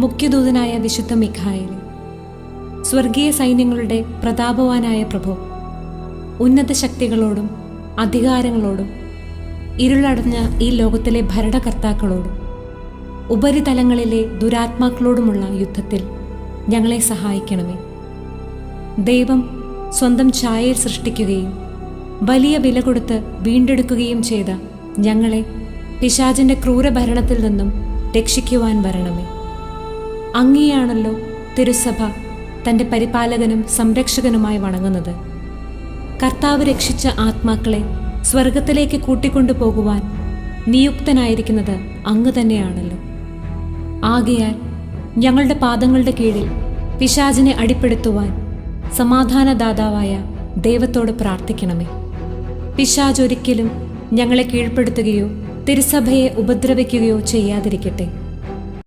മുഖ്യദൂതനായ വിശുദ്ധ മിഖായേലേ, സ്വർഗീയ സൈന്യങ്ങളുടെ പ്രതാപവാനായ പ്രഭു, ഉന്നത ശക്തികളോടും അധികാരങ്ങളോടും ഇരുളടഞ്ഞ ഈ ലോകത്തിലെ ഭരണകർത്താക്കളോടും ഉപരിതലങ്ങളിലെ ദുരാത്മാക്കളോടുമുള്ള യുദ്ധത്തിൽ ഞങ്ങളെ സഹായിക്കണമേ. ദൈവം സ്വന്തം ഛായയിൽ സൃഷ്ടിക്കുകയും വലിയ വില കൊടുത്ത് വീണ്ടെടുക്കുകയും ചെയ്ത ഞങ്ങളെ പിശാചിൻ്റെ ക്രൂരഭരണത്തിൽ നിന്നും രക്ഷിക്കുവാൻ വരണമേ. അങ്ങയെയാണല്ലോ തിരുസഭ തൻ്റെ പരിപാലകനും സംരക്ഷകനുമായി വണങ്ങുന്നത്. കർത്താവ് രക്ഷിച്ച ആത്മാക്കളെ സ്വർഗത്തിലേക്ക് കൂട്ടിക്കൊണ്ടു പോകുവാൻ നിയുക്തനായിരിക്കുന്നത് അങ്ങ് തന്നെയാണല്ലോ. ആകയാൽ ഞങ്ങളുടെ പാദങ്ങളുടെ കീഴിൽ പിശാചിനെ അടിപ്പെടുത്തുവാൻ സമാധാനദാതാവായ ദൈവത്തോട് പ്രാർത്ഥിക്കണമേ. പിശാച് ഒരിക്കലും ഞങ്ങളെ കീഴ്പ്പെടുത്തുകയോ തിരുസഭയെ ഉപദ്രവിക്കുകയോ ചെയ്യാതിരിക്കട്ടെ.